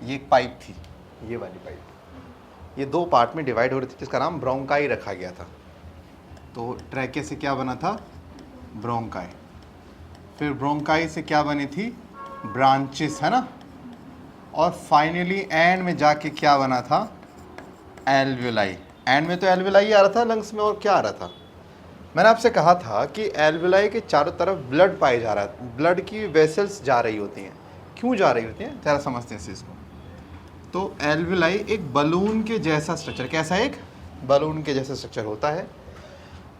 ये एक पाइप थी, ये वाली पाइप, ये दो पार्ट में डिवाइड हो रही थी, जिसका नाम ब्रोंकाई रखा गया था। तो ट्रैके से क्या बना था? ब्रोंकाई। फिर ब्रोंकाई से क्या बनी थी? ब्रांचेस, है ना। और फाइनली एंड में जाके क्या बना था? एल्वियोलाई। एंड में तो एल्वियोलाई आ रहा था लंग्स में, और क्या आ रहा था? मैंने आपसे कहा था कि एल्वियोलाई के चारों तरफ ब्लड पाए जा रहा है, ब्लड की वेसल्स जा रही होती हैं। क्यों जा रही होती हैं, ज़रा समझते हैं इस चीज़ को। तो एल्वियोलाई एक बलून के जैसा स्ट्रक्चर, कैसा? एक बलून के जैसा स्ट्रक्चर होता है,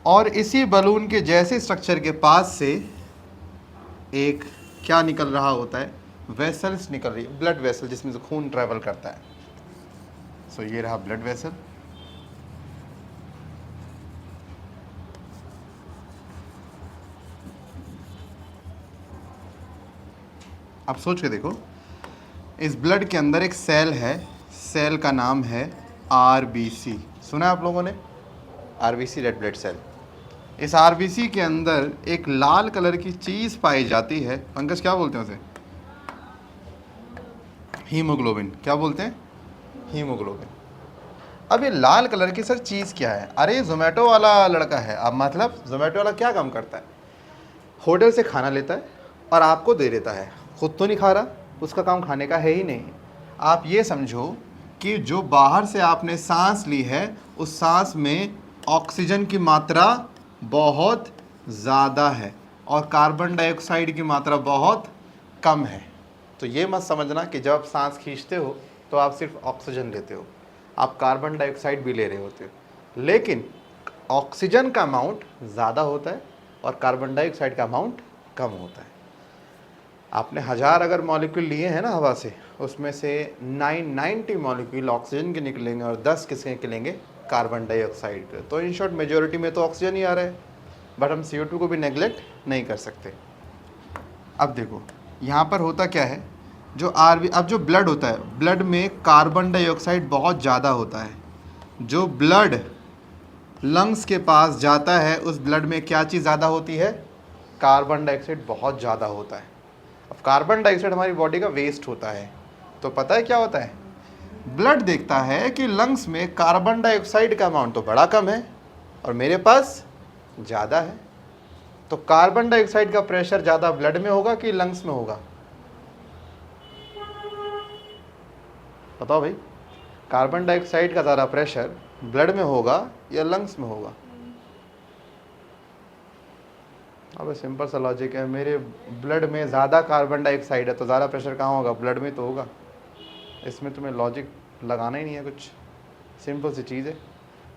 और इसी बलून के जैसे स्ट्रक्चर के पास से एक क्या निकल रहा होता है? वेसल्स निकल रही है, ब्लड वेसल, जिसमें से खून ट्रैवल करता है। सो ये रहा ब्लड वेसल। अब सोच के देखो, इस ब्लड के अंदर एक सेल है, सेल का नाम है आरबीसी। सुना है आप लोगों ने? RBC, red blood cell. इस आरबीसी के अंदर एक लाल कलर की चीज़ पाई जाती है। पंकज, क्या बोलते हैं उसे? हीमोग्लोबिन। क्या बोलते हैं? हीमोग्लोबिन। अब ये लाल कलर की सर चीज़ क्या है? अरे जोमेटो वाला लड़का है। अब मतलब जोमेटो वाला क्या काम करता है? होटल से खाना लेता है और आपको दे देता है, खुद तो नहीं खा रहा, उसका काम खाने का है ही नहीं। आप ये समझो कि जो बाहर से आपने सांस ली है, उस सांस में ऑक्सीजन की मात्रा बहुत ज़्यादा है और कार्बन डाइऑक्साइड की मात्रा बहुत कम है। तो ये मत समझना कि जब आप सांस खींचते हो तो आप सिर्फ ऑक्सीजन लेते हो, आप कार्बन डाइऑक्साइड भी ले रहे होते हो। लेकिन ऑक्सीजन का अमाउंट ज़्यादा होता है और कार्बन डाइऑक्साइड का अमाउंट कम होता है। आपने 1000 अगर मॉलिक्यूल लिए हैं ना हवा से, उसमें से 990 मॉलिक्यूल ऑक्सीजन के निकलेंगे और 10 किसके निकलेंगे? कार्बन डाइऑक्साइड के। तो इन शॉर्ट मेजोरिटी में तो ऑक्सीजन ही आ रहा है, बट हम CO2 को भी नेग्लेक्ट नहीं कर सकते। अब देखो यहाँ पर होता क्या है, अब जो ब्लड होता है, ब्लड में कार्बन डाइऑक्साइड बहुत ज़्यादा होता है। जो ब्लड लंग्स के पास जाता है, उस ब्लड में क्या चीज़ ज़्यादा होती है? कार्बन डाइऑक्साइड बहुत ज़्यादा होता है। अब कार्बन डाइऑक्साइड हमारी बॉडी का वेस्ट होता है, तो पता है क्या होता है? ब्लड देखता है कि लंग्स में कार्बन डाइऑक्साइड का अमाउंट तो बड़ा कम है और मेरे पास ज़्यादा है, तो कार्बन डाइऑक्साइड का प्रेशर ज़्यादा ब्लड में होगा कि लंग्स में होगा? बताओ भाई, कार्बन डाइऑक्साइड का ज़्यादा प्रेशर ब्लड में होगा या लंग्स में होगा? अब सिंपल सा लॉजिक है, मेरे ब्लड में ज़्यादा कार्बन डाइऑक्साइड है तो ज़्यादा प्रेशर कहाँ होगा? ब्लड में तो होगा। इसमें तुम्हें लॉजिक लगाना ही नहीं है, कुछ सिंपल सी चीज़ है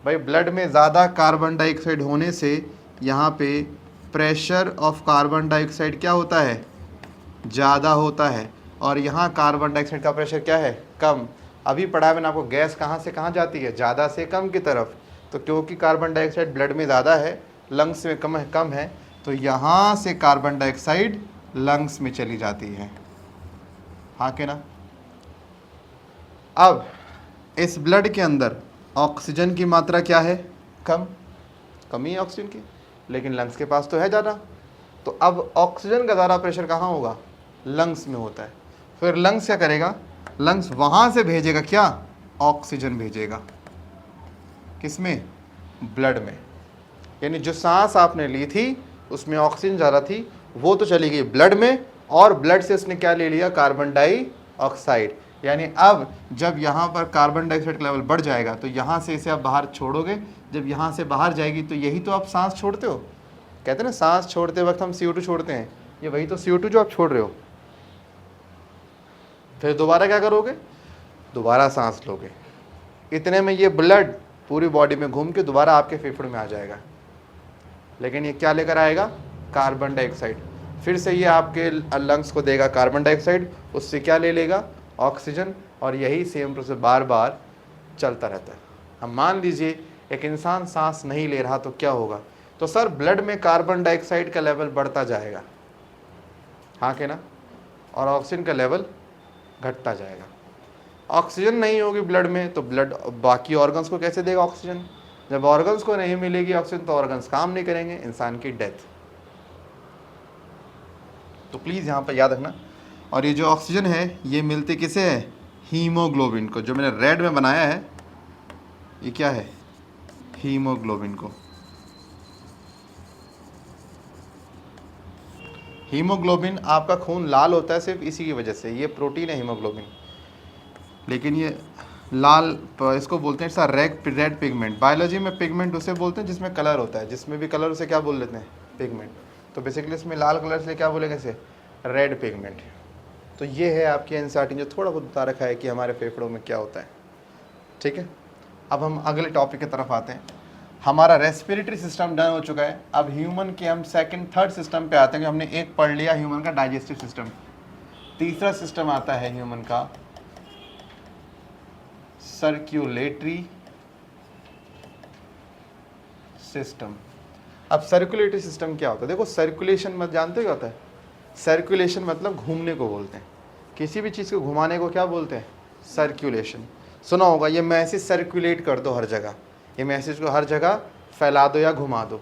भाई। ब्लड में ज़्यादा कार्बन डाइऑक्साइड होने से यहाँ पे प्रेशर ऑफ कार्बन डाइऑक्साइड क्या होता है? ज़्यादा होता है, और यहाँ कार्बन डाइऑक्साइड का प्रेशर क्या है? कम। अभी पढ़ा है मैंने आपको, गैस कहाँ से कहाँ जाती है? ज़्यादा से कम की तरफ। तो क्योंकि कार्बन डाइऑक्साइड ब्लड में ज़्यादा है, लंग्स में कम है, तो यहाँ से कार्बन डाइऑक्साइड लंग्स में चली जाती है, हाँ के ना? अब इस ब्लड के अंदर ऑक्सीजन की मात्रा क्या है? कमी है ऑक्सीजन की, लेकिन लंग्स के पास तो है ज़्यादा। तो अब ऑक्सीजन का ज़्यादा प्रेशर कहाँ होगा? लंग्स में होता है। फिर लंग्स क्या करेगा? लंग्स वहाँ से भेजेगा क्या? ऑक्सीजन भेजेगा। किसमें? ब्लड में। यानी जो सांस आपने ली थी उसमें ऑक्सीजन ज़्यादा थी, वो तो चली गई ब्लड में, और ब्लड से उसने क्या ले लिया? Carbon dioxide. यानी अब जब यहाँ पर कार्बन डाइऑक्साइड का लेवल बढ़ जाएगा तो यहाँ से इसे आप बाहर छोड़ोगे, जब यहाँ से बाहर जाएगी तो यही तो आप सांस छोड़ते हो। कहते हैं ना, सांस छोड़ते वक्त हम CO2 छोड़ते हैं, ये वही तो CO2 जो आप छोड़ रहे हो। फिर दोबारा क्या करोगे? दोबारा सांस लोगे। इतने में ये ब्लड पूरी बॉडी में घूम के दोबारा आपके फेफड़े में आ जाएगा, लेकिन ये क्या लेकर आएगा? Carbon dioxide. फिर से ये आपके लंग्स को देगा कार्बन डाइऑक्साइड, उससे क्या ले लेगा? ऑक्सीजन। और यही सेम प्रोसेस बार बार चलता रहता है। अब मान लीजिए एक इंसान सांस नहीं ले रहा तो क्या होगा? तो सर ब्लड में कार्बन डाइऑक्साइड का लेवल बढ़ता जाएगा, हाँ के ना? और ऑक्सीजन का लेवल घटता जाएगा। ऑक्सीजन नहीं होगी ब्लड में तो ब्लड बाकी ऑर्गन्स को कैसे देगा ऑक्सीजन? जब ऑर्गन्स को नहीं मिलेगी ऑक्सीजन तो ऑर्गन्स काम नहीं करेंगे, इंसान की डेथ। तो प्लीज़ यहाँ पर याद रखना। और ये जो ऑक्सीजन है ये मिलती किसे है? हीमोग्लोबिन को, जो मैंने रेड में बनाया है ये क्या है, हीमोग्लोबिन को। हीमोग्लोबिन आपका खून लाल होता है सिर्फ इसी की वजह से, ये प्रोटीन है हीमोग्लोबिन, लेकिन ये लाल इसको बोलते हैं सर रेड पिगमेंट। बायोलॉजी में पिगमेंट उसे बोलते हैं जिसमें कलर होता है, जिसमें भी कलर उसे क्या बोल लेते हैं, पिगमेंट। तो बेसिकली इसमें लाल कलर से क्या बोलेंगे इसे, रेड पिगमेंट। तो ये है आपकी एनसीईआरटी जो थोड़ा बहुत बता रखा है कि हमारे फेफड़ों में क्या होता है। ठीक है, अब हम अगले टॉपिक की तरफ आते हैं। हमारा रेस्पिरेटरी सिस्टम डन हो चुका है। अब ह्यूमन के हम सेकंड थर्ड सिस्टम पे आते हैं कि हमने एक पढ़ लिया ह्यूमन का डाइजेस्टिव सिस्टम। तीसरा सिस्टम आता है ह्यूमन का सर्कुलेटरी सिस्टम। अब सर्कुलेटरी सिस्टम क्या होता है, देखो सर्कुलेशन मत जानते हो क्या होता है, सर्कुलेशन मतलब घूमने को बोलते हैं, किसी भी चीज़ को घुमाने को क्या बोलते हैं, सर्कुलेशन। सुना होगा ये मैसेज सर्कुलेट कर दो हर जगह, ये मैसेज को हर जगह फैला दो या घुमा दो।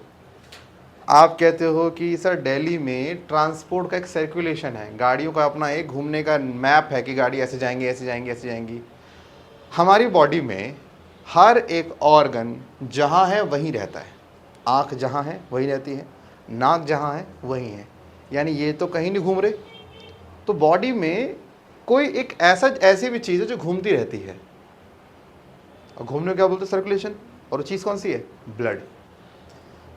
आप कहते हो कि सर दिल्ली में ट्रांसपोर्ट का एक सर्कुलेशन है, गाड़ियों का अपना एक घूमने का मैप है कि गाड़ी ऐसे जाएंगी ऐसे जाएंगी ऐसे जाएंगी। हमारी बॉडी में हर एक ऑर्गन जहाँ है वहीं रहता है। आँख जहाँ है वहीं रहती है, नाक जहाँ है वहीं है, यानी ये तो कहीं नहीं घूम रहे। तो बॉडी में कोई एक ऐसी भी चीज़ है जो घूमती रहती है, और घूमने को क्या बोलते हैं, सर्कुलेशन। और वो चीज़ कौन सी है, ब्लड।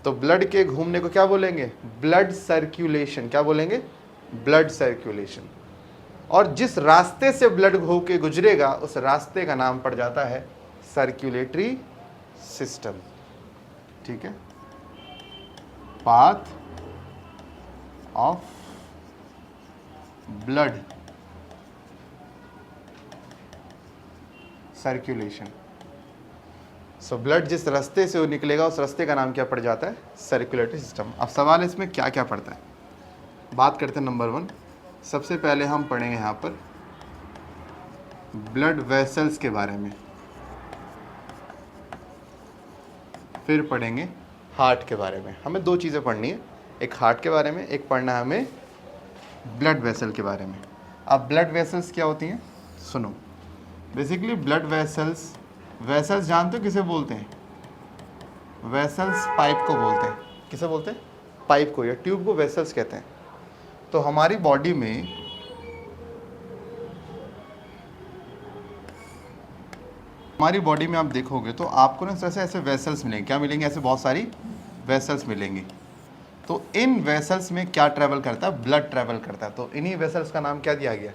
तो ब्लड के घूमने को क्या बोलेंगे, ब्लड सर्कुलेशन। क्या बोलेंगे, ब्लड सर्कुलेशन। और जिस रास्ते से ब्लड होके गुजरेगा उस रास्ते का नाम पड़ जाता है सर्कुलेटरी सिस्टम। ठीक है, path of blood circulation. So blood जिस रास्ते से वो निकलेगा उस रास्ते का नाम क्या पड़ जाता है, सर्कुलेटरी सिस्टम। अब सवाल है इसमें क्या क्या पड़ता है, बात करते हैं। नंबर 1, सबसे पहले हम पढ़ेंगे यहाँ पर ब्लड वेसल्स के बारे में, फिर पढ़ेंगे हार्ट के बारे में। हमें 2 चीज़ें पढ़नी है, एक हार्ट के बारे में, एक पढ़ना है हमें ब्लड वेसल के बारे में। अब ब्लड वेसल्स क्या होती हैं, सुनो। बेसिकली ब्लड वेसल्स, वेसल्स जानते हो किसे बोलते हैं, वेसल्स पाइप को बोलते हैं। किसे बोलते हैं, पाइप को या ट्यूब को वेसल्स कहते हैं। तो हमारी बॉडी में आप देखोगे तो आपको ना जैसे ऐसे वेसल्स मिलेंगे, क्या मिलेंगे, ऐसे बहुत सारी वेसल्स मिलेंगी। तो इन वेसल्स में क्या ट्रैवल करता है, ब्लड ट्रैवल करता है। तो इन्हीं वेसल्स का नाम क्या दिया गया,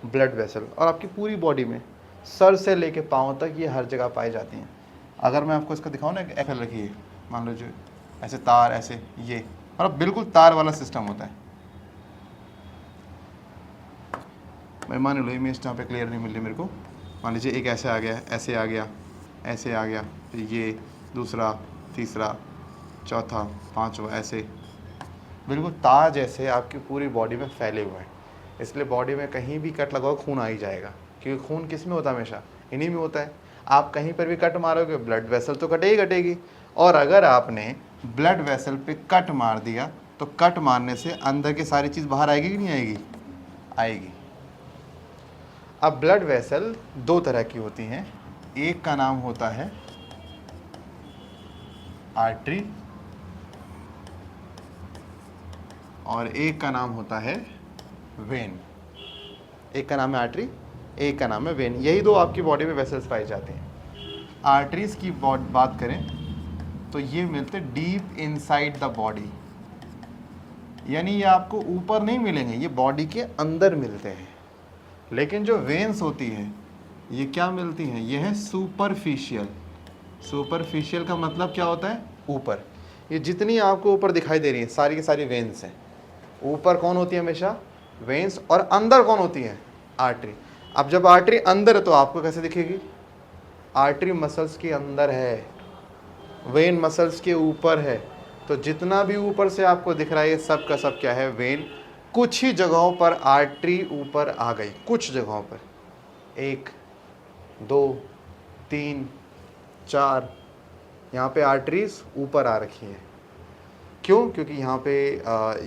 ब्लड वेसल। और आपकी पूरी बॉडी में सर से लेके पाँव तक ये हर जगह पाई जाती हैं। अगर मैं आपको इसका दिखाऊँ ना, ऐसा रखिए, मान लो जो ऐसे तार, ऐसे ये, मतलब बिल्कुल तार वाला सिस्टम होता है। मैं मान लो इमेज यहाँ पे क्लियर नहीं मिल रही मेरे को, मान लीजिए एक ऐसे आ गया, ऐसे आ गया, ऐसे आ गया, फिर ये दूसरा, तीसरा, चौथा, पांचवा, ऐसे बिल्कुल तार जैसे आपकी पूरी बॉडी में फैले हुए हैं। इसलिए बॉडी में कहीं भी कट लगाओ खून आ ही जाएगा, क्योंकि खून किस में होता है, हमेशा इन्हीं में होता है। आप कहीं पर भी कट मारोगे ब्लड वेसल तो कटेगी। और अगर आपने ब्लड वेसल पे कट मार दिया तो कट मारने से अंदर की सारी चीज़ बाहर आएगी कि नहीं आएगी, आएगी। अब ब्लड वेसल 2 तरह की होती हैं, एक का नाम होता है आर्टरी और एक का नाम होता है वेन। एक का नाम है आर्टरी, एक का नाम है वेन। यही 2 आपकी बॉडी में वेसल्स पाए जाते हैं। आर्टरीज की बात करें तो ये मिलते डीप इनसाइड द बॉडी, यानी ये आपको ऊपर नहीं मिलेंगे, ये बॉडी के अंदर मिलते हैं। लेकिन जो वेन्स होती है ये क्या मिलती हैं, ये है सुपरफिशियल। सुपरफिशियल का मतलब क्या होता है, ऊपर। ये जितनी आपको ऊपर दिखाई दे रही है सारी की सारी वेन्स हैं। ऊपर कौन होती है हमेशा, वेन्स, और अंदर कौन होती है, आर्टरी। अब जब आर्टरी अंदर है तो आपको कैसे दिखेगी, आर्टरी मसल्स के अंदर है, वेन मसल्स के ऊपर है। तो जितना भी ऊपर से आपको दिख रहा है ये सब का सब क्या है, वेन। कुछ ही जगहों पर आर्टरी ऊपर आ गई, कुछ जगहों पर, 1 2 3 4 यहाँ पे आर्टरीज ऊपर आ रखी हैं। क्यों, क्योंकि यहाँ पे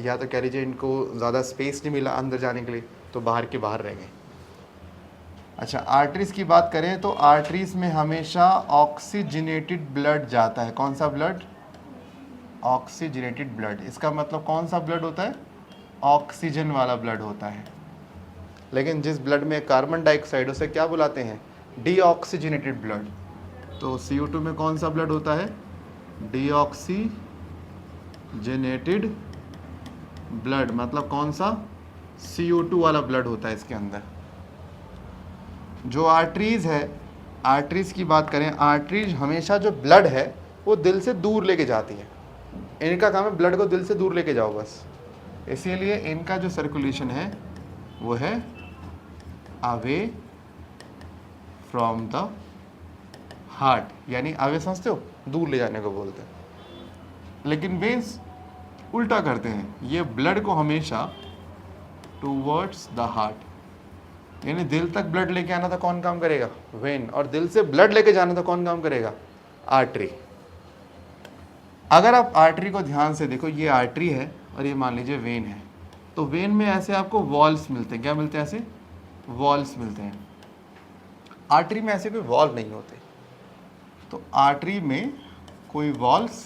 या तो कह लीजिए इनको ज़्यादा स्पेस नहीं मिला अंदर जाने के लिए, तो बाहर के बाहर रह गए। अच्छा, आर्टरीज की बात करें तो आर्टरीज में हमेशा ऑक्सीजनेटेड ब्लड जाता है। कौन सा ब्लड? Oxygenated blood. इसका मतलब कौन सा ब्लड होता है? ऑक्सीजन वाला ब्लड होता है। लेकिन जिस ब्लड में कार्बन डाइऑक्साइड, उसे क्या बुलाते हैं? Deoxygenated blood. तो CO2 में कौन सा ब्लड होता है? Deoxygenated blood. मतलब कौन सा? CO2 वाला ब्लड होता है इसके अंदर। जो आर्टरीज है, आर्टरीज की बात करें, आर्टरीज हमेशा जो ब्लड है वो दिल से दूर लेके जाती है। इनका काम है ब्लड को दिल से दूर लेके जाओ बस। इसीलिए इनका जो सर्कुलेशन है वो है अवे फ्रॉम द हार्ट, यानी अवे समझते हो, दूर ले जाने को बोलते हैं। लेकिन वेन्स उल्टा करते हैं, ये ब्लड को हमेशा टूवर्ड्स द हार्ट, यानी दिल तक ब्लड लेके आना था कौन काम करेगा? वेन। और दिल से ब्लड लेके जाना था कौन काम करेगा? आर्टरी। अगर आप आर्टरी को ध्यान से देखो, ये आर्टरी है और ये मान लीजिए वेन है, तो वेन में ऐसे आपको वॉल्स मिलते हैं। क्या मिलते हैं? ऐसे वॉल्स मिलते हैं। आर्टरी में ऐसे कोई वॉल्व नहीं होते। तो आर्टरी में कोई वॉल्व्स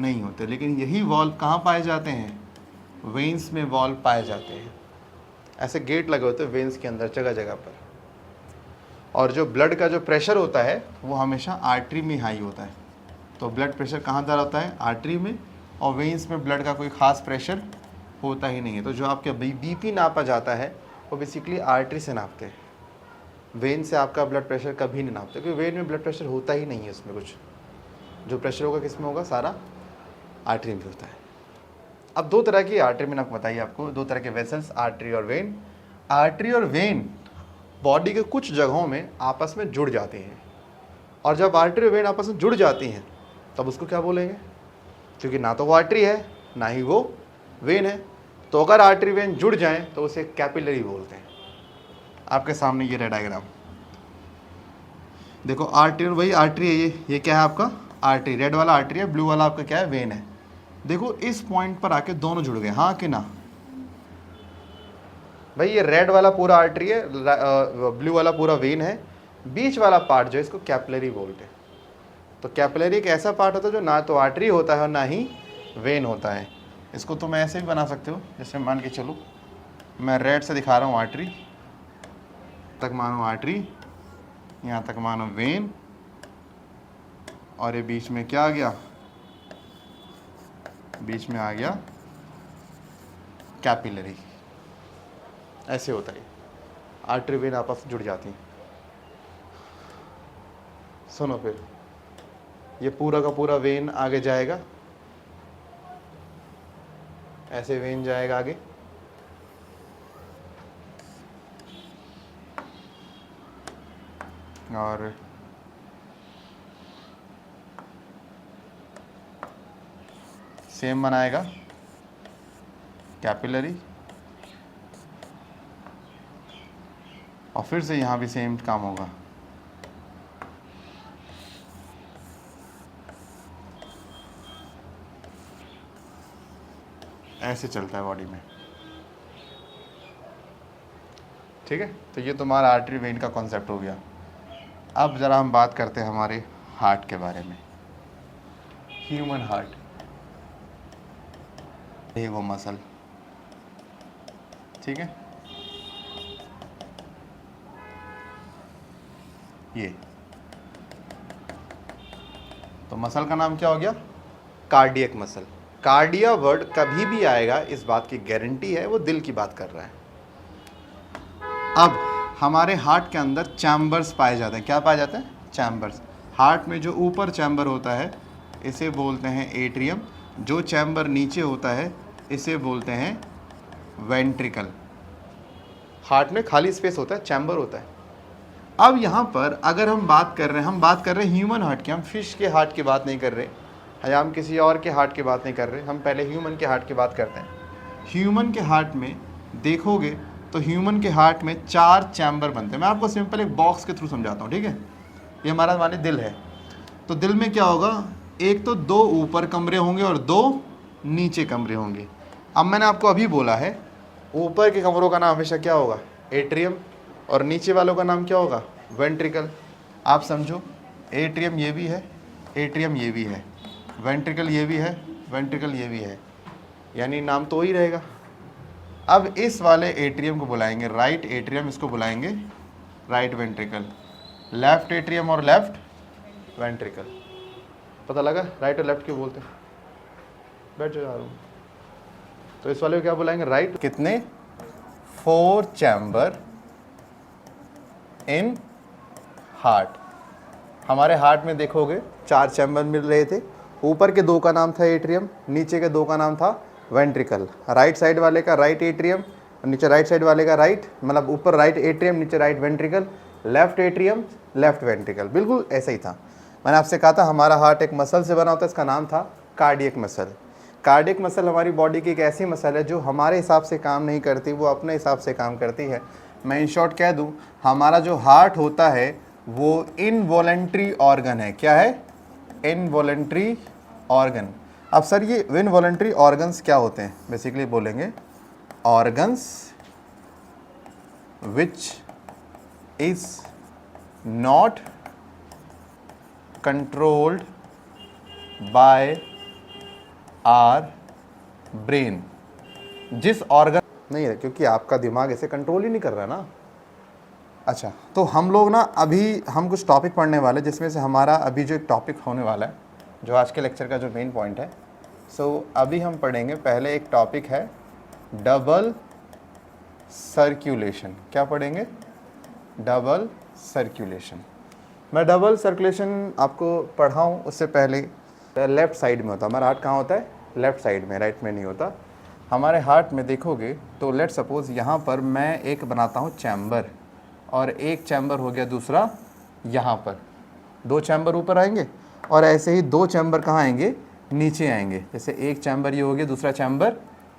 नहीं होते, लेकिन यही वॉल्व कहाँ पाए जाते हैं? वेन्स में वॉल्व पाए जाते हैं। ऐसे गेट लगे होते हैं वेन्स के अंदर जगह जगह पर। और जो ब्लड का जो प्रेशर होता है वो हमेशा आर्टरी में हाई होता है। तो ब्लड प्रेशर कहाँ ज़्यादा होता है? आर्टरी में। और वेन्स में ब्लड का कोई ख़ास प्रेशर होता ही नहीं है। तो जो आपके BP नापा जाता है वो बेसिकली आर्टरी से नापते हैं। वेन से आपका ब्लड प्रेशर कभी नहीं नापते, क्योंकि वेन में ब्लड प्रेशर होता ही नहीं है। उसमें कुछ जो प्रेशर होगा किस में होगा? सारा आर्टरी में होता है। अब दो तरह की आर्टरी, मैंने आपको बताई, आपको दो तरह के वेसल्स, आर्टरी और वेन। आर्टरी और वेन बॉडी के कुछ जगहों में आपस में जुड़ जाते हैं, और जब आर्टरी और वेन आपस में जुड़ जाती हैं तब उसको क्या बोलेंगे? क्योंकि ना तो वो आर्टरी है ना ही वो वेन है। तो अगर आर्टरी वेन जुड़ जाएं तो उसे कैपिलरी बोलते हैं। आपके सामने ये रेड डायग्राम देखो, आर्टरी, वही आर्टरी है ये क्या है आपका? आर्टरी। रेड वाला आर्टरी है, ब्लू वाला आपका क्या है? वेन है। देखो इस पॉइंट पर आके दोनों जुड़ गए, हाँ कि ना? भाई ये रेड वाला पूरा आर्टरी है, ब्लू वाला पूरा वेन है। बीच वाला पार्ट जो है इसको कैपिलरी बोलते हैं। तो कैपिलरी एक ऐसा पार्ट होता है जो ना तो आर्टरी होता है और ना ही वेन होता है। इसको तुम ऐसे भी बना सकते हो, जैसे मान के चलो मैं रेड से दिखा रहा हूँ आर्टरी तक मानो आर्टरी, यहाँ तक मानो वेन, और ये बीच में क्या आ गया? बीच में आ गया कैपिलरी। ऐसे होता है, आर्टरी वेन आपस में जुड़ जाती हैं। सुनो फिर, ये पूरा का पूरा वेन आगे जाएगा, ऐसे वेन जाएगा आगे, और सेम बनाएगा कैपिलरी, और फिर से यहाँ भी सेम काम होगा। ऐसे चलता है बॉडी में, ठीक है। तो ये तुम्हारा आर्टरी वेन का कॉन्सेप्ट हो गया। अब ज़रा हम बात करते हैं हमारे हार्ट के बारे में। ह्यूमन हार्ट, ये वो मसल, ठीक है। ये तो मसल का नाम क्या हो गया? Cardiac muscle. कार्डिया वर्ड कभी भी आएगा इस बात की गारंटी है, वो दिल की बात कर रहा है। अब हमारे हार्ट के अंदर चैम्बर्स पाए जाते हैं। क्या पाए जाते हैं? चैम्बर्स। हार्ट में जो ऊपर चैम्बर होता है इसे बोलते हैं एट्रियम, जो चैम्बर नीचे होता है इसे बोलते हैं वेंट्रिकल। हार्ट में खाली स्पेस होता है, चैम्बर होता है। अब यहाँ पर अगर हम बात कर रहे हैं, हम बात कर रहे हैं ह्यूमन हार्ट की, हम फिश के हार्ट की बात नहीं कर रहे, या हम किसी और के हार्ट की बात नहीं कर रहे, हम पहले ह्यूमन के हार्ट की बात करते हैं। ह्यूमन के हार्ट में देखोगे तो ह्यूमन के हार्ट में 4 चैम्बर बनते हैं। मैं आपको सिंपल एक बॉक्स के थ्रू समझाता हूँ, ठीक है। ये हमारा माने दिल है, तो दिल में क्या होगा? एक तो 2 ऊपर कमरे होंगे और 2 नीचे कमरे होंगे। अब मैंने आपको अभी बोला है ऊपर के कमरों का नाम हमेशा क्या होगा? एट्रियम, और नीचे वालों का नाम क्या होगा, वेंट्रिकल। आप समझो एट्रियम ये भी है, एट्रियम ये भी है, वेंट्रिकल ये भी है, वेंट्रिकल ये भी है, यानी नाम तो ही रहेगा। अब इस वाले एट्रियम को बुलाएंगे राइट एट्रियम, इसको बुलाएंगे राइट वेंट्रिकल। लेफ्ट एट्रियम और लेफ्ट वेंट्रिकल। पता लगा राइट और लेफ्ट क्यों बोलते हैं? बैठ जा रहा हूँ। तो इस वाले को क्या बुलाएंगे, राइट। कितने, 4 चैम्बर इन हार्ट। हमारे हार्ट में देखोगे 4 चैम्बर मिल रहे थे। ऊपर के 2 का नाम था एट्रियम, नीचे के 2 का नाम था वेंट्रिकल। राइट साइड वाले का राइट एट्रियम, नीचे राइट साइड वाले का राइट, मतलब ऊपर राइट एट्रियम नीचे right ventricle, left atrium left ventricle. बिल्कुल ऐसा ही था। मैंने आपसे कहा था हमारा हार्ट एक मसल से बना होता है, इसका नाम था कार्डियक मसल। कार्डियक मसल हमारी बॉडी की एक ऐसी मसल है जो हमारे हिसाब से काम नहीं करती, वो अपने हिसाब से काम करती है। मैं इन शॉर्ट कह दूं, हमारा जो हार्ट होता है वो इनवॉलेंट्री ऑर्गन है। क्या है, इनवॉलेंट्री ऑर्गन। अब सर ये इनवॉलेंट्री ऑर्गन्स क्या होते हैं, बेसिकली बोलेंगे organs which is not controlled by our brain. जिस ऑर्गन नहीं है, क्योंकि आपका दिमाग ऐसे कंट्रोल ही नहीं कर रहा ना। अच्छा, तो हम लोग ना अभी हम कुछ टॉपिक पढ़ने वाले, जिसमें से हमारा अभी जो एक टॉपिक होने वाला है, जो आज के लेक्चर का जो मेन पॉइंट है। अभी हम पढ़ेंगे, पहले एक टॉपिक है डबल सर्कुलेशन। क्या पढ़ेंगे, डबल सर्कुलेशन। मैं डबल सर्कुलेशन आपको पढ़ाऊँ उससे पहले लेफ़्ट साइड में होता है हमारा हार्ट। कहाँ होता है, लेफ़्ट साइड में, राइट में नहीं होता। हमारे हार्ट में देखोगे तो लेट सपोज़ यहाँ पर मैं एक बनाता हूँ चैम्बर, और एक चैम्बर हो गया दूसरा यहाँ पर। 2 चैम्बर ऊपर आएंगे और ऐसे ही 2 चैम्बर कहाँ आएंगे, नीचे आएंगे। जैसे एक चैम्बर ये हो गया, दूसरा चैम्बर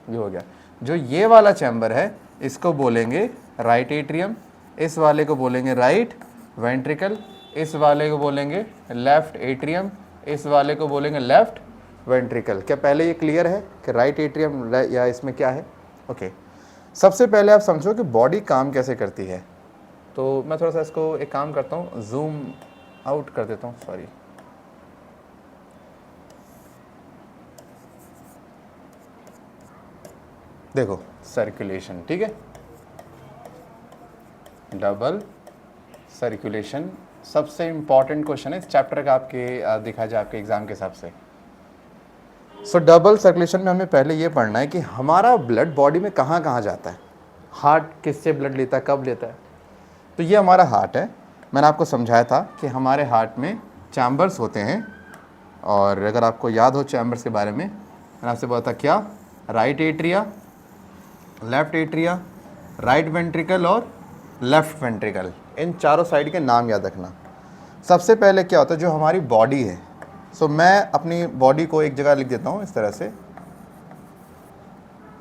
ये हो गया। जो ये वाला चैम्बर है इसको बोलेंगे राइट एट्रियम, इस वाले को बोलेंगे राइट वेंट्रिकल, इस वाले को बोलेंगे लेफ्ट एट्रियम, इस वाले को बोलेंगे लेफ्ट वेंट्रिकल। क्या पहले ये क्लियर है कि राइट एट्रियम या इसमें क्या है? ओके। सबसे पहले आप समझो कि बॉडी काम कैसे करती है। तो मैं थोड़ा सा इसको एक काम करता हूँ, जूम आउट कर देता हूँ, सॉरी। देखो सर्कुलेशन, ठीक है, डबल सर्कुलेशन सबसे इंपॉर्टेंट क्वेश्चन है इस चैप्टर का, आपके दिखा जाए आपके एग्जाम के हिसाब से। डबल सर्कुलेशन में हमें पहले ये पढ़ना है कि हमारा ब्लड बॉडी में कहाँ कहाँ जाता है। हार्ट किससे ब्लड लेता है, कब लेता है? तो ये हमारा हार्ट है। मैंने आपको समझाया था कि हमारे हार्ट में चैम्बर्स होते हैं, और अगर आपको याद हो चैम्बर्स के बारे में, मैंने आपसे बोला था क्या, right atria, left atria, right ventricle और लेफ्ट वेंट्रिकल। इन चारों साइड के नाम याद रखना। सबसे पहले क्या होता है, जो हमारी बॉडी है। मैं अपनी बॉडी को एक जगह लिख देता हूँ इस तरह से,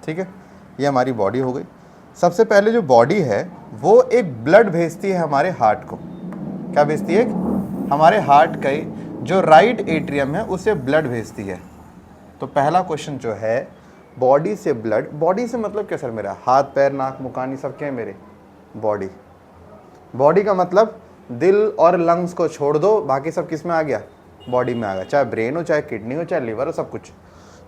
ठीक है। ये हमारी बॉडी हो गई। सबसे पहले जो बॉडी है वो एक ब्लड भेजती है हमारे हार्ट को। क्या भेजती है? हमारे हार्ट का जो राइट एट्रियम है उसे ब्लड भेजती है। तो पहला क्वेश्चन जो है, बॉडी से ब्लड, बॉडी से मतलब क्या सर मेरा, हाथ पैर नाक मुंह कान सब क्या है मेरे, बॉडी। बॉडी का मतलब दिल और लंग्स को छोड़ दो, बाकी सब किस में आ गया, बॉडी में आ गया। चाहे ब्रेन हो, चाहे किडनी हो, चाहे लिवर हो, सब कुछ।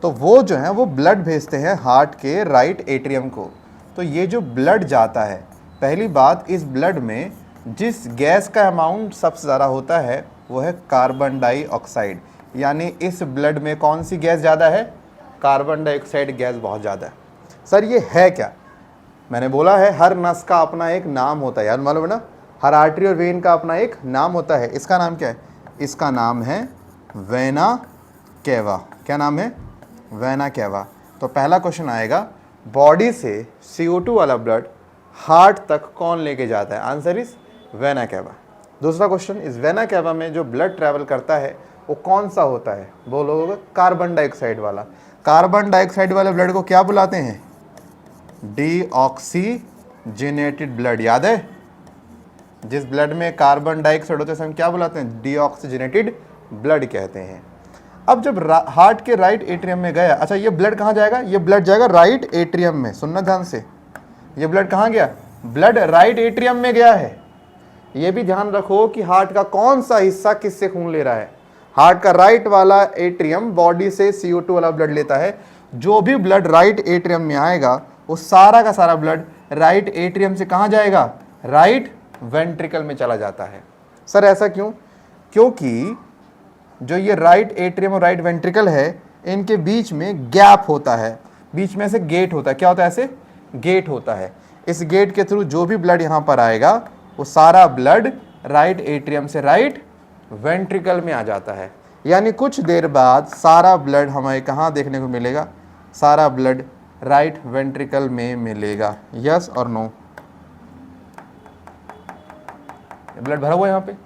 तो वो जो है वो ब्लड भेजते हैं हार्ट के राइट एट्रियम को। तो ये जो ब्लड जाता है, पहली बात, इस ब्लड में जिस गैस का अमाउंट सबसे ज़्यादा होता है वो है कार्बन डाइऑक्साइड। यानी इस ब्लड में कौन सी गैस ज़्यादा है, कार्बन डाइऑक्साइड गैस बहुत ज़्यादा है। सर ये है क्या? मैंने बोला है हर नस का अपना एक नाम होता है, यार मालूम है ना, हर आर्टरी और वेन का अपना एक नाम होता है। इसका नाम क्या है? इसका नाम है वेना केवा। क्या नाम है? Vena cava. तो पहला क्वेश्चन आएगा, बॉडी से CO2 वाला ब्लड हार्ट तक कौन लेके जाता है? Answer is vena cava. दूसरा क्वेश्चन, इस वेना केवा में जो ब्लड ट्रैवल करता है वो कौन सा होता है? बोलोगे कार्बन डाइऑक्साइड वाला। कार्बन डाइऑक्साइड वाले ब्लड को क्या बुलाते हैं? Deoxygenated blood. याद है, जिस ब्लड में कार्बन डाइऑक्साइड होता है हम क्या बुलाते हैं? डीऑक्सीजनेटेड ब्लड कहते हैं। अब जब हार्ट के राइट एट्रियम में गया, अच्छा ये ब्लड कहाँ जाएगा? ये ब्लड जाएगा राइट एट्रियम में। सुनना ध्यान से, ये ब्लड कहाँ गया? ब्लड राइट एट्रियम में गया है। ये भी ध्यान रखो कि हार्ट का कौन सा हिस्सा किससे खून ले रहा है। हार्ट का राइट वाला एट्रियम बॉडी से CO2 वाला ब्लड लेता है। जो भी ब्लड राइट एट्रियम में आएगा वो सारा का सारा ब्लड राइट एट्रियम से कहाँ जाएगा, राइट वेंट्रिकल में चला जाता है। सर ऐसा क्यों? क्योंकि जो ये राइट एट्रियम और राइट वेंट्रिकल है इनके बीच में गैप होता है, बीच में से गेट होता है। क्या होता है? ऐसे गेट होता है। इस गेट के थ्रू जो भी ब्लड यहाँ पर आएगा वो सारा ब्लड राइट एट्रियम से राइट वेंट्रिकल में आ जाता है। यानी कुछ देर बाद सारा ब्लड हमें कहाँ देखने को मिलेगा? सारा ब्लड राइट वेंट्रिकल में मिलेगा। यस और नो? ब्लड भरा हुआ है यहाँ पे।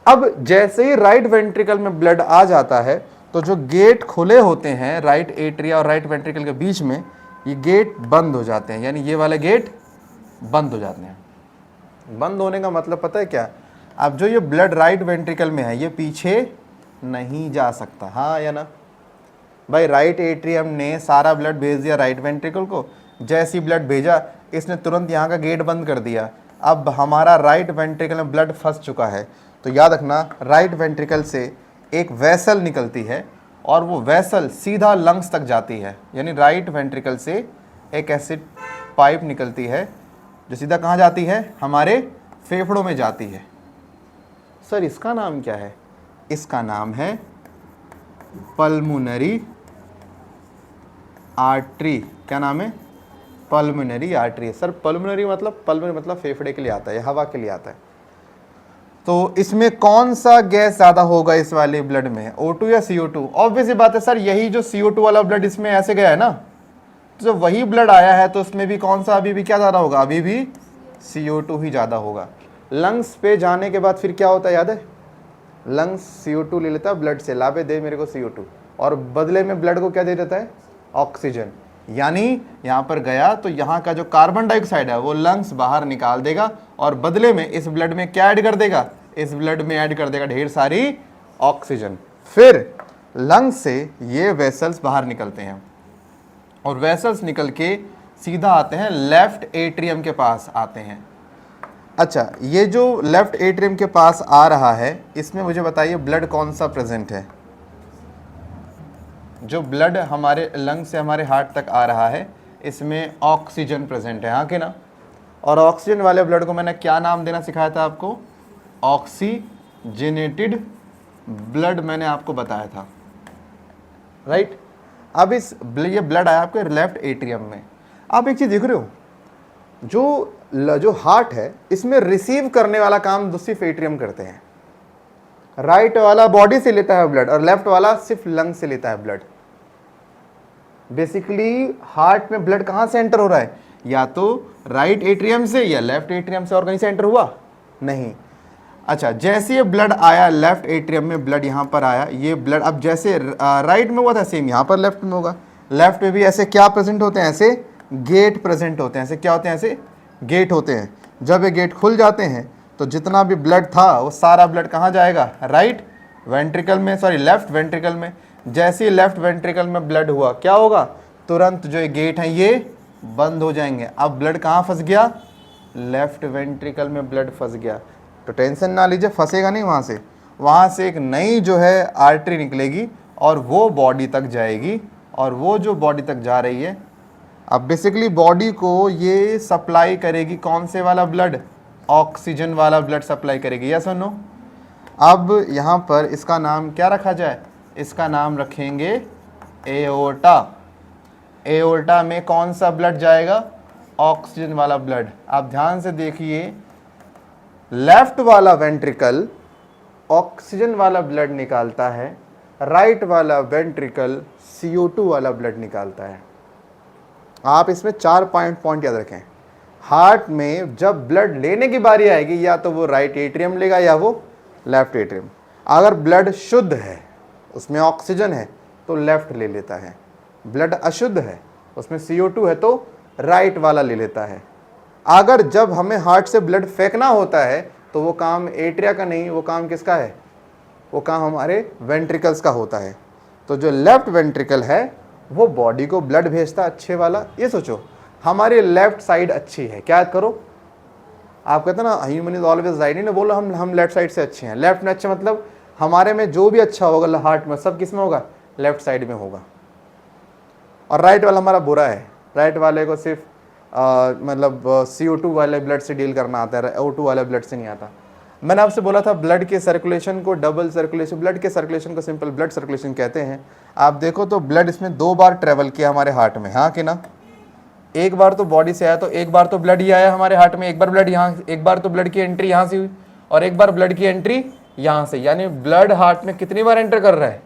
अब जैसे ही राइट वेंट्रिकल में ब्लड आ जाता है तो जो गेट खुले होते हैं राइट एट्रिया और राइट वेंट्रिकल के बीच में, ये गेट बंद हो जाते हैं। यानी ये वाले गेट बंद हो जाते हैं। बंद होने का मतलब पता है क्या? अब जो ये ब्लड राइट वेंट्रिकल में है ये पीछे नहीं जा सकता। हाँ या ना भाई? राइट एट्रियम ने सारा ब्लड भेज दिया राइट वेंट्रिकल को। जैसी ब्लड भेजा इसने तुरंत यहाँ का गेट बंद कर दिया। अब हमारा राइट वेंट्रिकल में ब्लड फंस चुका है। तो याद रखना, राइट वेंट्रिकल से एक वेसल निकलती है और वो वेसल सीधा लंग्स तक जाती है। यानी राइट वेंट्रिकल से एक ऐसी पाइप निकलती है जो सीधा कहाँ जाती है? हमारे फेफड़ों में जाती है। सर इसका नाम क्या है? इसका नाम है पल्मोनरी आर्टरी। क्या नाम है? Pulmonary artery. सर पल्मोनरी मतलब फेफड़े के लिए आता है, हवा के लिए आता है। तो इसमें कौन सा गैस ज़्यादा होगा इस वाले ब्लड में, O2 या CO2? ऑब्वियस बात है सर, यही जो CO2 वाला ब्लड इसमें ऐसे गया है ना, तो वही ब्लड आया है तो उसमें भी कौन सा अभी भी क्या ज़्यादा होगा? अभी भी CO2 ही ज़्यादा होगा। लंग्स पे जाने के बाद फिर क्या होता है याद है? लंग्स CO2 ले लेता है ब्लड से, लावे दे मेरे को CO2, और बदले में ब्लड को क्या दे देता है? ऑक्सीजन। यानी यहाँ पर गया तो यहाँ का जो कार्बन डाइऑक्साइड है वो लंग्स बाहर निकाल देगा और बदले में इस ब्लड में क्या ऐड कर देगा? इस ब्लड में ऐड कर देगा ढेर सारी ऑक्सीजन। फिर लंग्स से ये वेसल्स बाहर निकलते हैं और वेसल्स निकल के सीधा आते हैं लेफ्ट एट्रियम के पास आते हैं। अच्छा, ये जो लेफ्ट एट्रियम के पास आ रहा है इसमें मुझे बताइए ब्लड कौन सा प्रेजेंट है? जो ब्लड हमारे लंग से हमारे हार्ट तक आ रहा है इसमें ऑक्सीजन प्रेजेंट है। हाँ कि ना? और ऑक्सीजन वाले ब्लड को मैंने क्या नाम देना सिखाया था आपको? ऑक्सीजनेटेड ब्लड मैंने आपको बताया था, राइट? अब ये ब्लड आया आपके लेफ्ट एट्रियम में। आप एक चीज़ देख रहे हो, जो हार्ट है इसमें रिसीव करने वाला काम सिर्फ एट्रियम करते हैं। राइट वाला बॉडी से लेता है ब्लड और लेफ्ट वाला सिर्फ लंग से लेता है ब्लड। बेसिकली हार्ट में ब्लड कहाँ से एंटर हो रहा है? या तो राइट एट्रियम से या लेफ्ट एट्रियम से, और कहीं से एंटर हुआ नहीं। अच्छा, जैसे ये ब्लड आया लेफ्ट एट्रियम में, ब्लड यहाँ पर आया, ये ब्लड अब जैसे राइट में हुआ था सेम यहाँ पर लेफ्ट में होगा। लेफ्ट में भी ऐसे क्या प्रेजेंट होते हैं? ऐसे गेट प्रेजेंट होते हैं। ऐसे क्या होते हैं? ऐसे गेट होते हैं। जब ये गेट खुल जाते हैं तो जितना भी ब्लड था वो सारा ब्लड कहाँ जाएगा? राइट वेंट्रिकल में, सॉरी लेफ्ट वेंट्रिकल में। जैसे ही लेफ्ट वेंट्रिकल में ब्लड हुआ क्या होगा? तुरंत जो ये गेट हैं ये बंद हो जाएंगे। अब ब्लड कहाँ फंस गया? लेफ्ट वेंट्रिकल में ब्लड फंस गया। तो टेंशन ना लीजिए, फंसेगा नहीं वहाँ से एक नई जो है आर्टरी निकलेगी और वो बॉडी तक जाएगी। और वो जो बॉडी तक जा रही है, अब बेसिकली बॉडी को ये सप्लाई करेगी कौन से वाला ब्लड? ऑक्सीजन वाला ब्लड सप्लाई करेगी। यस और नो? अब यहाँ पर इसका नाम क्या रखा जाए? इसका नाम रखेंगे एओर्टा। एओर्टा में कौन सा ब्लड जाएगा? ऑक्सीजन वाला ब्लड। आप ध्यान से देखिए, लेफ्ट वाला वेंट्रिकल ऑक्सीजन वाला ब्लड निकालता है, राइट वाला वेंट्रिकल CO2 वाला ब्लड निकालता है। आप इसमें 4 पॉइंट याद रखें। हार्ट में जब ब्लड लेने की बारी आएगी या तो वो राइट एट्रियम लेगा या वो लेफ्ट एट्रियम। अगर ब्लड शुद्ध है, उसमें ऑक्सीजन है, तो लेफ्ट ले लेता है। ब्लड अशुद्ध है, उसमें CO2 है, तो राइट वाला ले लेता है। अगर जब हमें हार्ट से ब्लड फेंकना होता है तो वो काम एट्रिया का नहीं, वो काम किसका है? वो काम हमारे वेंट्रिकल्स का होता है। तो जो लेफ्ट वेंट्रिकल है वो बॉडी को ब्लड भेजता अच्छे वाला। ये सोचो, हमारी लेफ्ट साइड अच्छी है, क्या करो, आप कहते हैं ना ह्यूमन इज ऑलवेज राइट, नहीं बोलो हम लेफ्ट साइड से अच्छे हैं। लेफ्ट में अच्छे मतलब हमारे में जो भी अच्छा होगा हार्ट में, सब किस में होगा, लेफ्ट साइड में होगा। और राइट वाला हमारा बुरा है, राइट वाले को सिर्फ मतलब CO2 वाले ब्लड से डील करना आता है, O2 वाले ब्लड से नहीं आता। मैंने आपसे बोला था ब्लड के सर्कुलेशन को डबल सर्कुलेशन, ब्लड के सर्कुलेशन को सिंपल ब्लड सर्कुलेशन कहते हैं। आप देखो तो ब्लड इसमें 2 बार ट्रेवल किया हमारे हार्ट में, हाँ कि ना, एक बार तो बॉडी से आया, तो एक बार तो ब्लड ही आया हमारे हार्ट में, एक बार ब्लड यहाँ, एक बार तो ब्लड की एंट्री यहाँ से हुई और एक बार ब्लड की एंट्री यहाँ से, यानी ब्लड हार्ट में कितनी बार एंटर कर रहा है,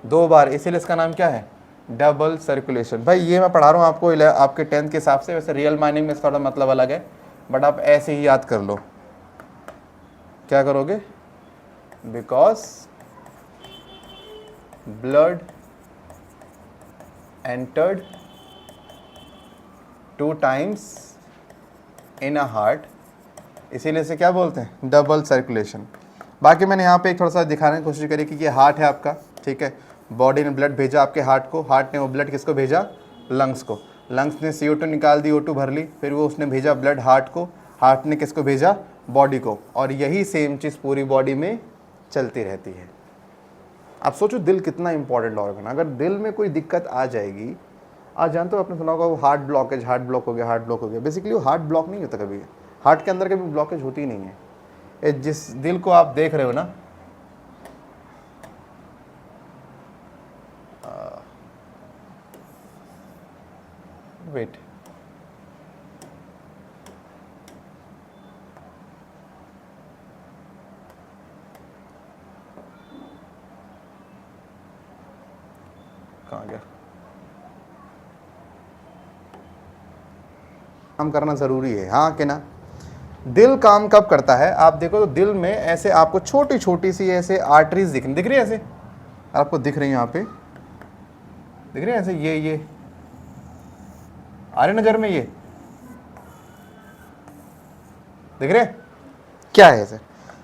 2 बार, इसीलिए इसका नाम क्या है, डबल सर्कुलेशन। भाई ये मैं पढ़ा रहा हूँ आपको आपके 10th के हिसाब से, वैसे रियल माइनिंग में थोड़ा मतलब अलग है, बट आप ऐसे ही याद कर लो। क्या करोगे, because blood entered 2 times in a heart, इसीलिए इसे क्या बोलते हैं, डबल सर्कुलेशन। बाकी मैंने यहाँ पे एक थोड़ा सा दिखाने की कोशिश करी कि ये हार्ट है आपका, ठीक है, बॉडी ने ब्लड भेजा आपके हार्ट को, हार्ट ने वो ब्लड किसको भेजा, लंग्स को, लंग्स ने CO2 निकाल दी, O2 भर ली, फिर वो उसने भेजा ब्लड हार्ट को, हार्ट ने किसको भेजा, बॉडी को, और यही सेम चीज़ पूरी बॉडी में चलती रहती है। आप सोचो दिल कितना इंपॉर्टेंट ऑर्गन, अगर दिल में कोई दिक्कत आ जाएगी, आज जानते हो आपने सुना होगा वो हार्ट ब्लॉकेज, हार्ट ब्लॉक हो गया, हार्ट ब्लॉक हो गया, बेसिकली वो हार्ट ब्लॉक नहीं होता कभी, हार्ट के अंदर कभी ब्लॉकेज होती ही नहीं है। ये जिस दिल को आप देख रहे हो ना, वेट, कहाँ गया, काम करना ज़रूरी है, हाँ कि ना। दिल काम कब करता है, आप देखो तो दिल में ऐसे आपको छोटी छोटी सी ऐसे आर्टरीज दिख रही है, ऐसे आपको दिख रही है, यहाँ पे दिख रही है ऐसे, ये आ रहे नज़र में, ये दिख रहे, क्या है ऐसे,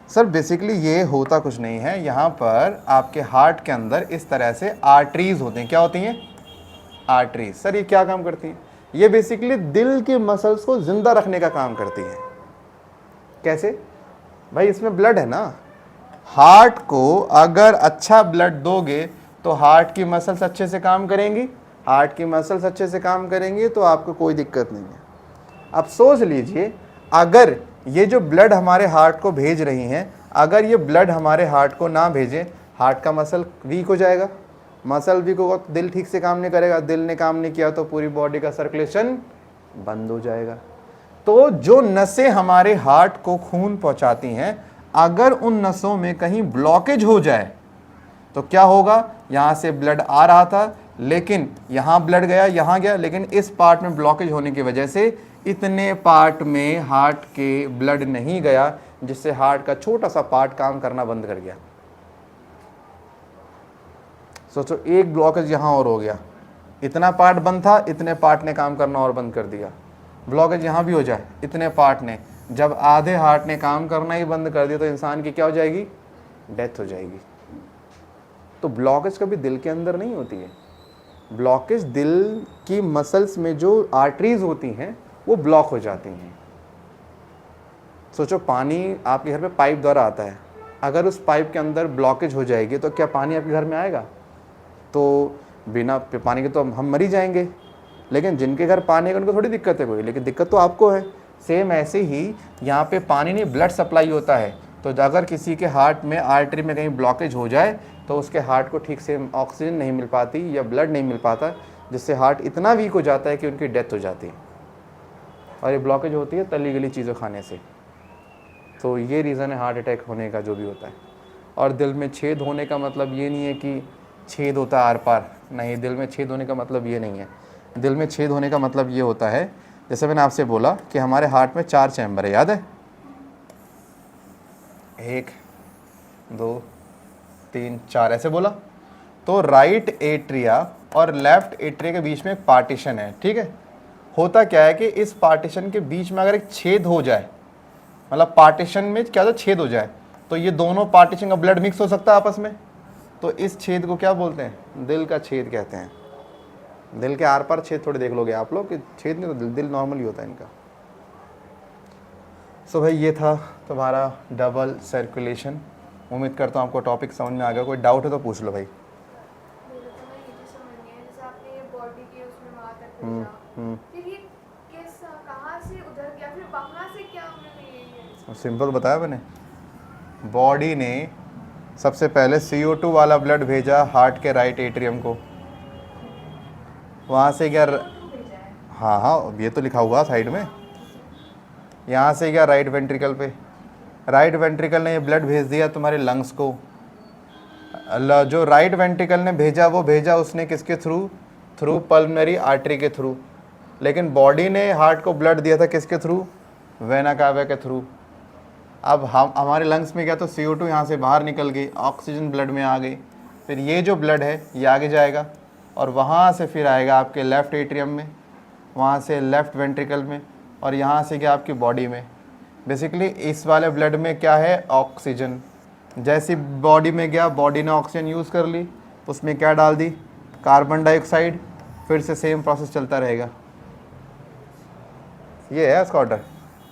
सर बेसिकली ये होता कुछ नहीं है, यहाँ पर आपके हार्ट के अंदर इस तरह से आर्टरीज होते हैं, क्या होती हैं, आर्टरीज। सर ये क्या काम करती हैं, ये बेसिकली दिल के मसल्स को जिंदा रखने का काम करती है। कैसे, भाई इसमें ब्लड है ना, हार्ट को अगर अच्छा ब्लड दोगे तो हार्ट की मसल्स अच्छे से काम करेंगी, हार्ट की मसल्स अच्छे से काम करेंगी तो आपको कोई दिक्कत नहीं है। अब सोच लीजिए अगर ये जो ब्लड हमारे हार्ट को भेज रही हैं, अगर ये ब्लड हमारे हार्ट को ना भेजे, हार्ट का मसल वीक हो जाएगा, मसल वीक होगा तो दिल ठीक से काम नहीं करेगा, दिल ने काम नहीं किया तो पूरी बॉडी का सर्कुलेशन बंद हो जाएगा। तो जो नसें हमारे हार्ट को खून पहुंचाती हैं, अगर उन नसों में कहीं ब्लॉकेज हो जाए तो क्या होगा, यहाँ से ब्लड आ रहा था लेकिन यहाँ ब्लड गया, यहाँ गया, लेकिन इस पार्ट में ब्लॉकेज होने की वजह से इतने पार्ट में हार्ट के ब्लड नहीं गया, जिससे हार्ट का छोटा सा पार्ट काम करना बंद कर गया। सोचो एक ब्लॉकेज यहाँ और हो गया, इतना पार्ट बंद था, इतने पार्ट ने काम करना और बंद कर दिया। ब्लॉकेज यहाँ भी हो जाए, इतने पार्ट ने, जब आधे हार्ट ने काम करना ही बंद कर दिया तो इंसान की क्या हो जाएगी, डेथ हो जाएगी। तो ब्लॉकेज कभी दिल के अंदर नहीं होती है, ब्लॉकेज दिल की मसल्स में जो आर्टरीज होती हैं वो ब्लॉक हो जाती हैं। सोचो पानी आपके घर पे पाइप द्वारा आता है, अगर उस पाइप के अंदर ब्लॉकेज हो जाएगी तो क्या पानी आपके घर में आएगा, तो बिना पानी के तो हम मर ही जाएंगे। लेकिन जिनके घर पानी है उनको थोड़ी दिक्कत है कोई, लेकिन दिक्कत तो आपको है। सेम ऐसे ही यहाँ पे पानी नहीं, ब्लड सप्लाई होता है, तो अगर किसी के हार्ट में आर्टरी में कहीं ब्लॉकेज हो जाए तो उसके हार्ट को ठीक से ऑक्सीजन नहीं मिल पाती या ब्लड नहीं मिल पाता, जिससे हार्ट इतना वीक हो जाता है कि उनकी डेथ हो जाती है। और ये ब्लॉकेज होती है तली गली चीज़ों खाने से। तो ये रीज़न है हार्ट अटैक होने का जो भी होता है। और दिल में छेद होने का मतलब ये नहीं है कि छेद होता है आर पार, नहीं, दिल में छेद होने का मतलब ये नहीं है। दिल में छेद होने का मतलब ये होता है, जैसे मैंने आपसे बोला कि हमारे हार्ट में 4 चैम्बर है, याद है, 1 2 3 4 ऐसे बोला। तो राइट एट्रिया और लेफ्ट एट्रिया के बीच में एक पार्टीशन है, ठीक है। होता क्या है कि इस पार्टीशन के बीच में अगर एक छेद हो जाए, मतलब पार्टीशन में क्या होता है, छेद हो जाए, तो ये दोनों पार्टीशन का ब्लड मिक्स हो सकता है आपस में, तो इस छेद को क्या बोलते हैं, दिल का छेद कहते हैं। दिल के आर पार छेद थोड़े देख लोगे आप लोग कि छेद नहीं, तो दिल नॉर्मल ही होता है इनका। सो भाई ये था तुम्हारा डबल सर्कुलेशन। उम्मीद करता हूँ आपको टॉपिक समझ में आ गया। कोई डाउट है तो पूछ लो भाई। मेरे को ना ये चीज़ समझ नहीं है, जैसे आपने ये बॉडी के उसमें वहाँ तक हम्म, भेजा, फिर ये किस कहाँ से उधर गया, फिर वहाँ से क्या उन्होंने ये सिंपल बताया मैंने। बॉडी ने सबसे पहले CO2 वाला ब्लड भेजा हार्ट के राइट एट्रियम को, वहाँ से क्या CO2 भेजा है? हाँ हाँ, ये तो लिखा हुआ साइड में। यहाँ से क्या राइट वेंट्रिकल पे, राइट वेंट्रिकल ने ये ब्लड भेज दिया तुम्हारे लंग्स को। जो राइट वेंट्रिकल ने भेजा वो भेजा उसने किसके थ्रू, थ्रू पल्मोनरी आर्टरी के थ्रू। लेकिन बॉडी ने हार्ट को ब्लड दिया था किसके थ्रू, वेना कावा के थ्रू। अब हम हमारे लंग्स में गया तो CO2 यहाँ से बाहर निकल गई, ऑक्सीजन ब्लड में आ गई। फिर ये जो ब्लड है ये आगे जाएगा और वहाँ से फिर आएगा आपके लेफ़्ट एट्रियम में, वहाँ से लेफ़्ट वेंट्रिकल में, और यहाँ से क्या आपकी बॉडी में। बेसिकली इस वाले ब्लड में क्या है, ऑक्सीजन। जैसी बॉडी में गया, बॉडी ने ऑक्सीजन यूज़ कर ली, उसमें क्या डाल दी, कार्बन डाइऑक्साइड। फिर से सेम प्रोसेस चलता रहेगा। ये है इसका ऑर्डर।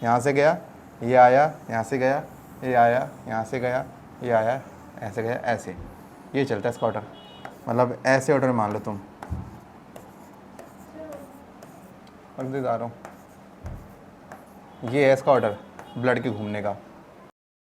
यहाँ से गया, ये आया, यहाँ से गया, ये आया, यहाँ से गया, ये आया, ऐसे गया, ऐसे। ये चलता है इसका ऑर्डर। मतलब ऐसे ऑर्डर मान लो तुम। रख दे जा रहा हूँ। ये है इसका ऑर्डर ब्लड के घूमने का।